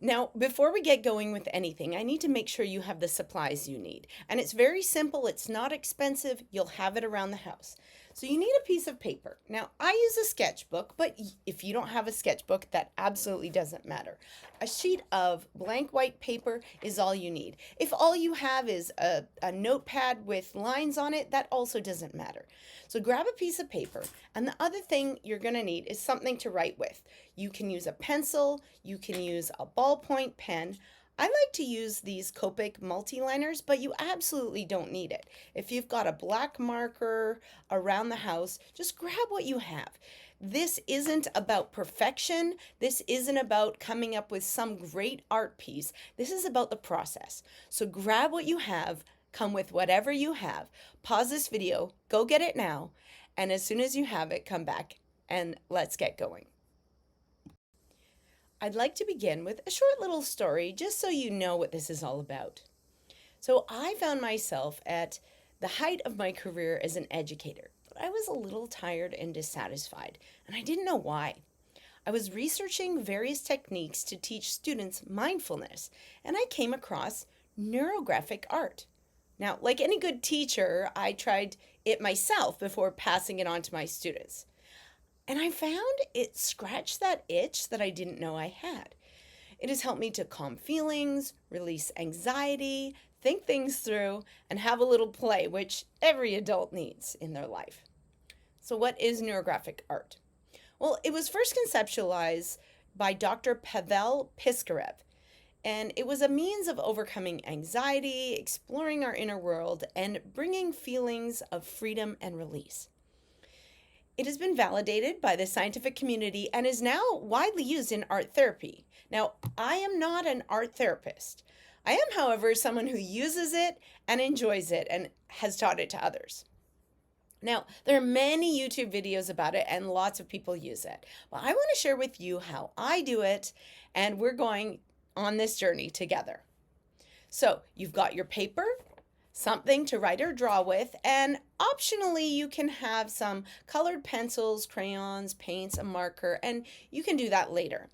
Now, before we get going with anything, I need to make sure you have the supplies you need. And it's very simple, it's not expensive, you'll have it around the house. So you need a piece of paper. Now, I use a sketchbook, but if you don't have a sketchbook, that absolutely doesn't matter. A sheet of blank white paper is all you need. If all you have is a notepad with lines on it, that also doesn't matter. So grab a piece of paper, and the other thing you're going to need is something to write with. You can use a pencil, you can use a ballpoint pen. I like to use these Copic multi-liners, but you absolutely don't need it. If you've got a black marker around the house, just grab what you have. This isn't about perfection. This isn't about coming up with some great art piece. This is about the process. So grab what you have, come with whatever you have. Pause this video, go get it now, and as soon as you have it, come back and let's get going. I'd like to begin with a short little story just so you know what this is all about. So I found myself at the height of my career as an educator, but I was a little tired and dissatisfied, and I didn't know why. I was researching various techniques to teach students mindfulness, and I came across neurographic art. Now, like any good teacher, I tried it myself before passing it on to my students. And I found it scratched that itch that I didn't know I had. It has helped me to calm feelings, release anxiety, think things through, and have a little play, which every adult needs in their life. So what is neurographic art? Well, it was first conceptualized by Dr. Pavel Piskarev, and it was a means of overcoming anxiety, exploring our inner world, and bringing feelings of freedom and release. It has been validated by the scientific community and is now widely used in art therapy. Now, I am not an art therapist. I am, however, someone who uses it and enjoys it and has taught it to others. Now, there are many YouTube videos about it and lots of people use it. But I want to share with you how I do it, and we're going on this journey together. So, you've got your paper, something to write or draw with, and optionally you can have some colored pencils, crayons, paints, a marker, and you can do that later.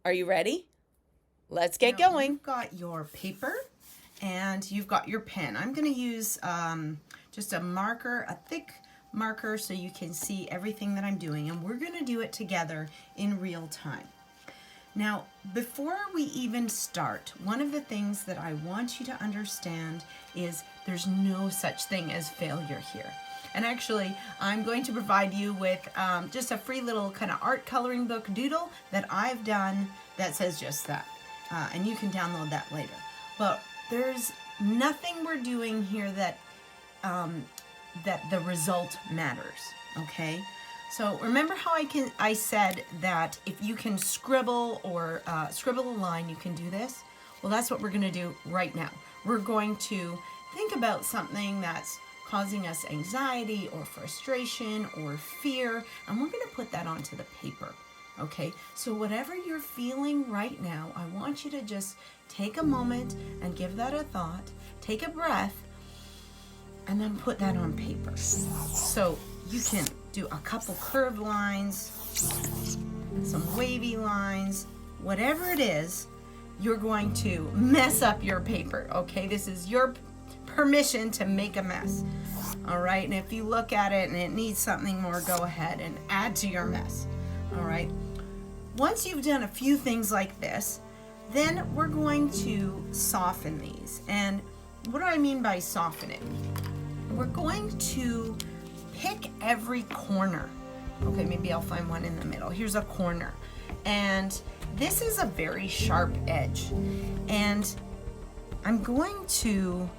Are you ready? Let's get going. You've got your paper and you've got your pen. I'm going to use just a marker, a thick marker, so you can see everything that I'm doing, and we're going to do it together in real time. Now, before we even start, one of the things that I want you to understand is there's no such thing as failure here. And actually, I'm going to provide you with just a free little kind of art coloring book doodle that I've done that says just that. And you can download that later. But there's nothing we're doing here that the result matters, okay? So remember how I said that if you can scribble or scribble a line, you can do this? Well, that's what we're going to do right now. We're going to think about something that's causing us anxiety or frustration or fear, and we're going to put that onto the paper, okay? So whatever you're feeling right now, I want you to just take a moment and give that a thought, take a breath, and then put that on paper. So you can do a couple curved lines, some wavy lines, whatever it is, you're going to mess up your paper, okay? This is your permission to make a mess, all right? And if you look at it and it needs something more, go ahead and add to your mess, all right? Once you've done a few things like this, then we're going to soften these. And what do I mean by soften it? We're going to pick every corner. Okay, maybe I'll find one in the middle. Here's a corner. And this is a very sharp edge. And I'm going to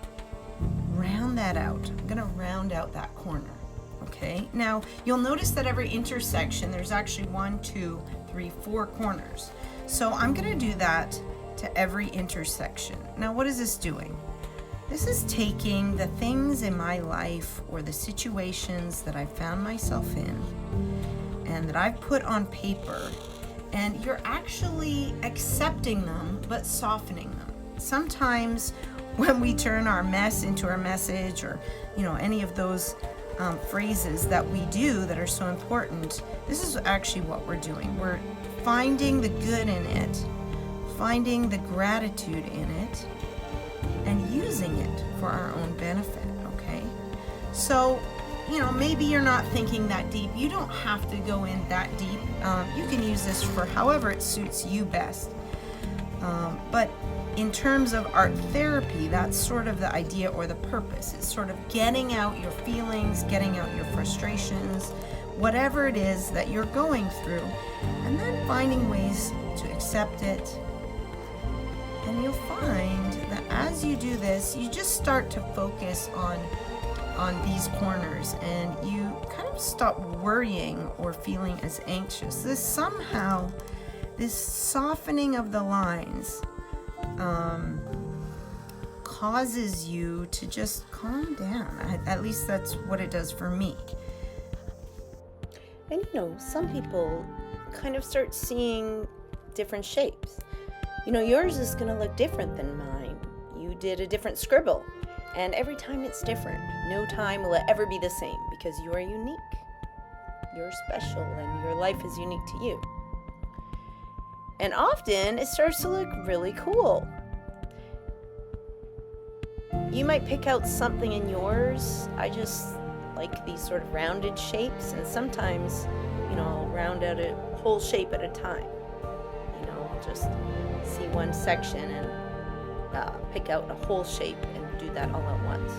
round that out. I'm going to round out that corner. Okay, now you'll notice that every intersection, there's actually 1, 2, 3, 4 corners. So I'm going to do that to every intersection. Now, what is this doing? This is taking the things in my life or the situations that I found myself in and that I've put on paper, and you're actually accepting them but softening them. Sometimes when we turn our mess into our message, or any of those phrases that we do that are so important, this is actually what we're doing. We're finding the good in it, finding the gratitude in it and using it for our own benefit, okay? So, maybe you're not thinking that deep. You don't have to go in that deep. You can use this for however it suits you best. But in terms of art therapy, that's sort of the idea or the purpose. It's sort of getting out your feelings, getting out your frustrations, whatever it is that you're going through, and then finding ways to accept it. And you'll find that as you do this, you just start to focus on these corners, and you kind of stop worrying or feeling as anxious. This softening of the lines causes you to just calm down. At least that's what it does for me. And some people kind of start seeing different shapes. Yours is going to look different than mine. You did a different scribble, and every time it's different. No time will it ever be the same, because you are unique. You're special, and your life is unique to you. And often it starts to look really cool. You might pick out something in yours. I just like these sort of rounded shapes, and sometimes, I'll round out a whole shape at a time. I'll just see one section and pick out a whole shape and do that all at once.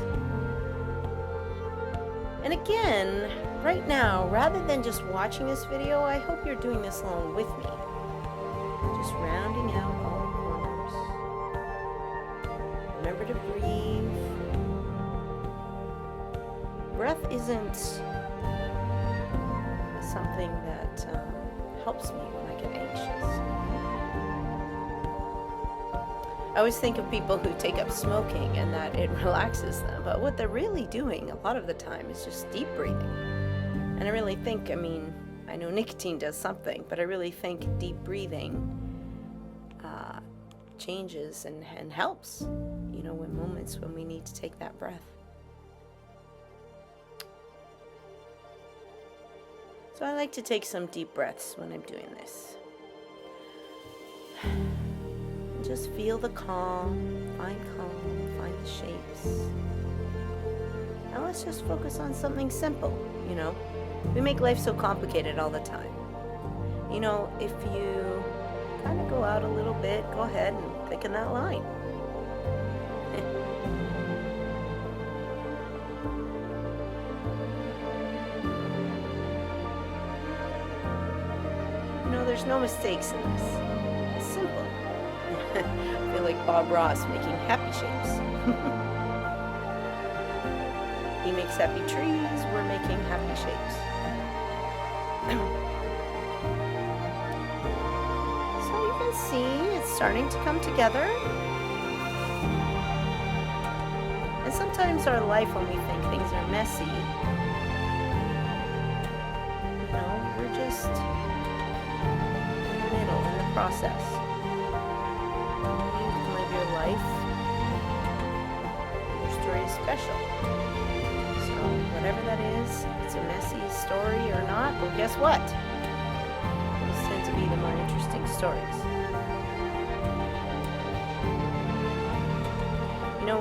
And again, right now, rather than just watching this video, I hope you're doing this along with me. Just rounding out all the corners. Remember to breathe. Breath isn't something that helps me when I get anxious. I always think of people who take up smoking and that it relaxes them, but what they're really doing a lot of the time is just deep breathing. And I really think, I know nicotine does something, but I really think deep breathing changes and helps, in moments when we need to take that breath. So I like to take some deep breaths when I'm doing this. Just feel the calm, find the shapes. Now let's just focus on something simple, We make life so complicated all the time. If you kind of go out a little bit, go ahead and thicken that line. There's no mistakes in this. It's simple. I feel like Bob Ross making happy shapes. He makes happy trees, we're making happy shapes. So you can see it's starting to come together. And sometimes our life, when we think things are messy, we're just in the middle, in the process. You can live your life. Your story is special. So whatever that is, it's a messy story or not, well, guess what? Those tend to be the more interesting stories.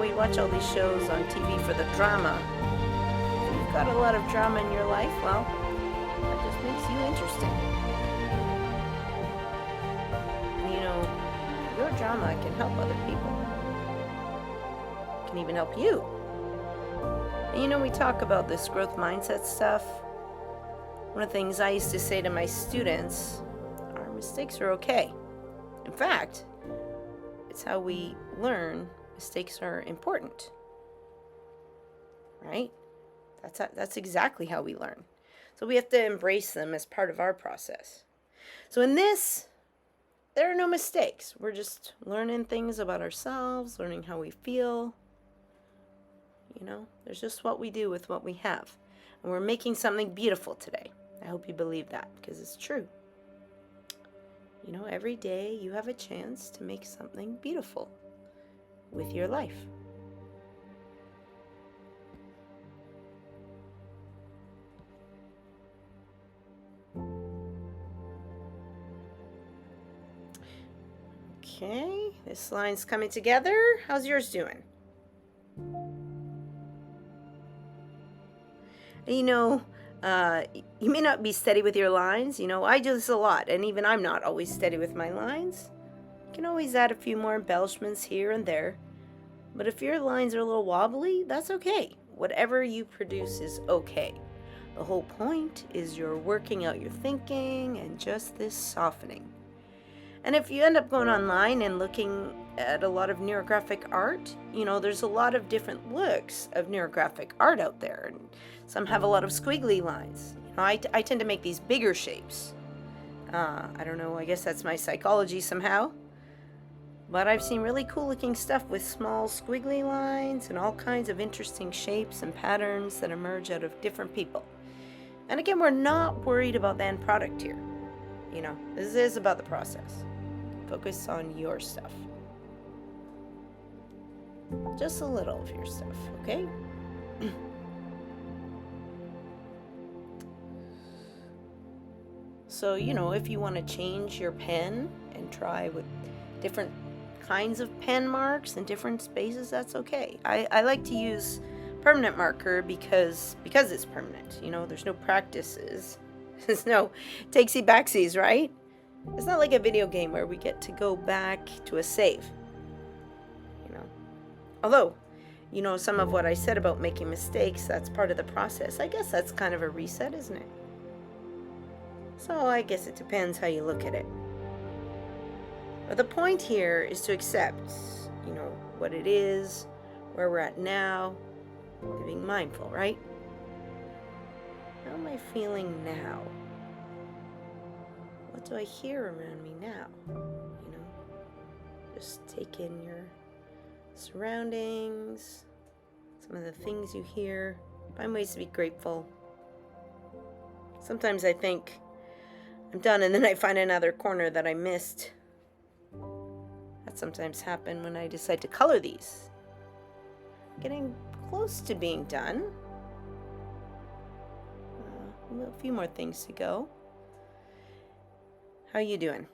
We watch all these shows on TV for the drama. If you've got a lot of drama in your life, well, that just makes you interesting. Your drama can help other people. It can even help you. And we talk about this growth mindset stuff. One of the things I used to say to my students, our mistakes are okay. In fact, it's how we learn mistakes are important. Right? That's exactly how we learn. So we have to embrace them as part of our process. So in this, there are no mistakes. We're just learning things about ourselves, learning how we feel. There's just what we do with what we have. And we're making something beautiful today. I hope you believe that, because it's true. Every day you have a chance to make something beautiful with your life. Okay, this line's coming together. How's yours doing? You know, you may not be steady with your lines. You know, I do this a lot, and even I'm not always steady with my lines. You can always add a few more embellishments here and there. But if your lines are a little wobbly, that's okay. Whatever you produce is okay. The whole point is you're working out your thinking and just this softening. And if you end up going online and looking at a lot of neurographic art, you know, there's a lot of different looks of neurographic art out there. And some have a lot of squiggly lines. You know, I tend to make these bigger shapes. I don't know, I guess that's my psychology somehow. But I've seen really cool looking stuff with small squiggly lines and all kinds of interesting shapes and patterns that emerge out of different people. And again, we're not worried about the end product here. You know, this is about the process. Focus on your stuff. Just a little of your stuff, okay? So, you know, if you want to change your pen and try with different kinds of pen marks and different spaces, that's okay. I like to use permanent marker because it's permanent. You know, there's no practices. There's no takesy backsies, right? It's not like a video game where we get to go back to a save. You know. Although, you know, some of what I said about making mistakes, that's part of the process. I guess that's kind of a reset, isn't it? So I guess it depends how you look at it. But the point here is to accept, you know, what it is, where we're at now, being mindful, right? How am I feeling now? What do I hear around me now? You know, just take in your surroundings, some of the things you hear. Find ways to be grateful. Sometimes I think I'm done and then I find another corner that I missed. That sometimes happens when I decide to color these. Getting close to being done. A few more things to go. How are you doing?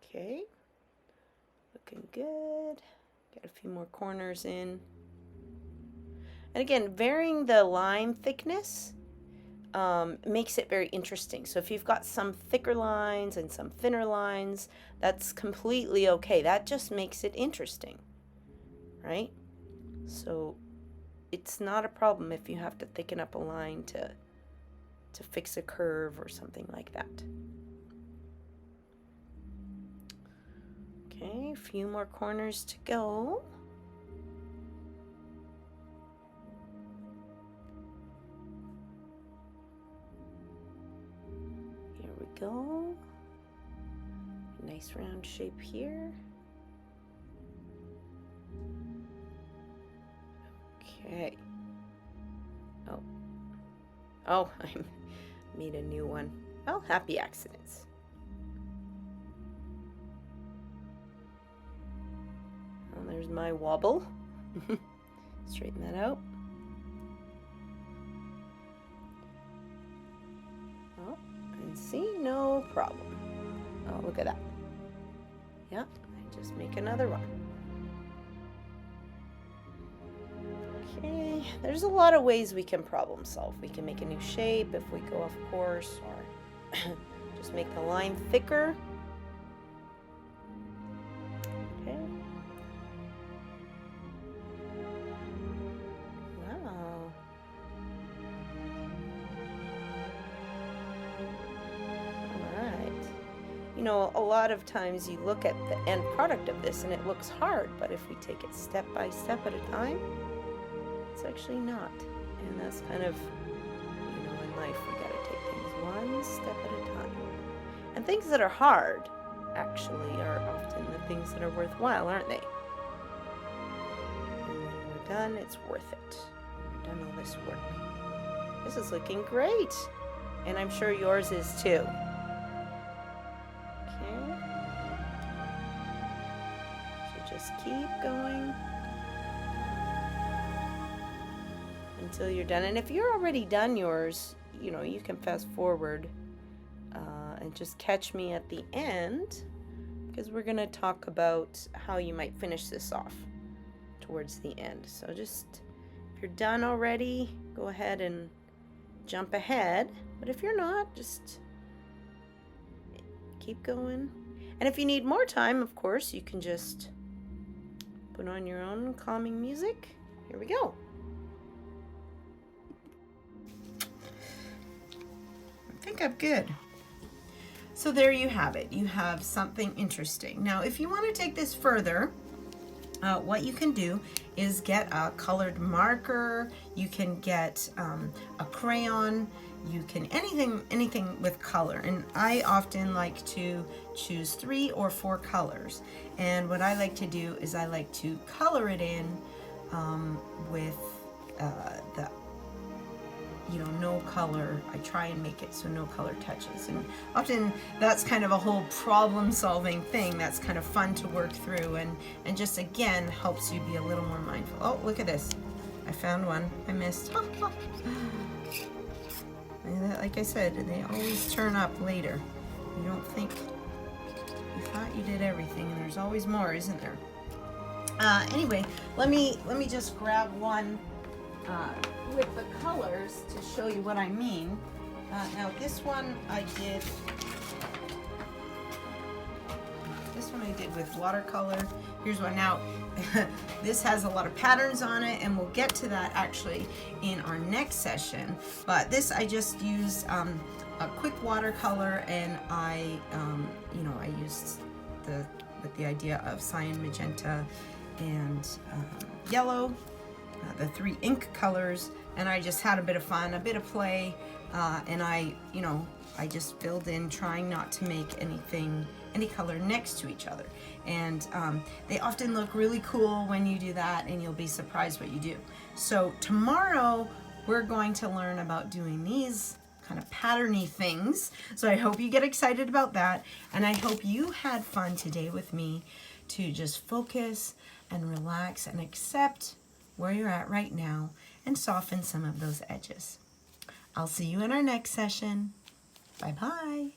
Okay. Looking good. Got a few more corners in. And again, varying the line thickness makes it very interesting. So if you've got some thicker lines and some thinner lines, that's completely okay. That just makes it interesting, right? So it's not a problem if you have to thicken up a line to fix a curve or something like that. Okay, a few more corners to go. Here we go. Nice round shape here. Okay. Oh, I made a new one. Well, happy accidents. Well, there's my wobble. Straighten that out. Oh, and see, no problem. Oh, look at that. Yeah, I just make another one. Okay, there's a lot of ways we can problem solve. We can make a new shape if we go off course, or just make the line thicker. Okay. Wow. All right. You know, a lot of times you look at the end product of this and it looks hard, but if we take it step by step at a time, it's actually not. And that's kind of, you know, in life we gotta take things one step at a time. And things that are hard actually are often the things that are worthwhile, aren't they? And when we're done, it's worth it. We've done all this work. This is looking great. And I'm sure yours is too. Okay. So just keep going until you're done. And if you're already done yours, you know, you can fast forward And just catch me at the end, because we're going to talk about how you might finish this off towards the end. So just, if you're done already, go ahead and jump ahead. But if you're not, just keep going. And if you need more time, of course, you can just put on your own calming music. Here we go. I think I'm good. So there you have it. You have something interesting. Now, if you want to take this further, what you can do is get a colored marker. You can get a crayon. You can anything with color. And I often like to choose 3 or 4 colors. And what I like to do is I like to color it in with the no color. I try and make it so no color touches, and often that's kind of a whole problem solving thing that's kind of fun to work through, and just again helps you be a little more mindful. Oh, look at this, I found one I missed. Like I said, they always turn up later. You don't think you thought you did everything, and there's always more, isn't there? Anyway, let me just grab one with the colors to show you what I mean. Now this one I did with watercolor. Here's one. Now this has a lot of patterns on it, and we'll get to that actually in our next session. But this I just used a quick watercolor, and I used with the idea of cyan, magenta, and yellow. The 3 ink colors, and I just had a bit of fun, a bit of play, and I just filled in, trying not to make any color next to each other. And they often look really cool when you do that, and you'll be surprised what you do. So tomorrow we're going to learn about doing these kind of patterny things. So I hope you get excited about that, and I hope you had fun today with me to just focus and relax and accept where you're at right now and soften some of those edges. I'll see you in our next session. Bye-bye.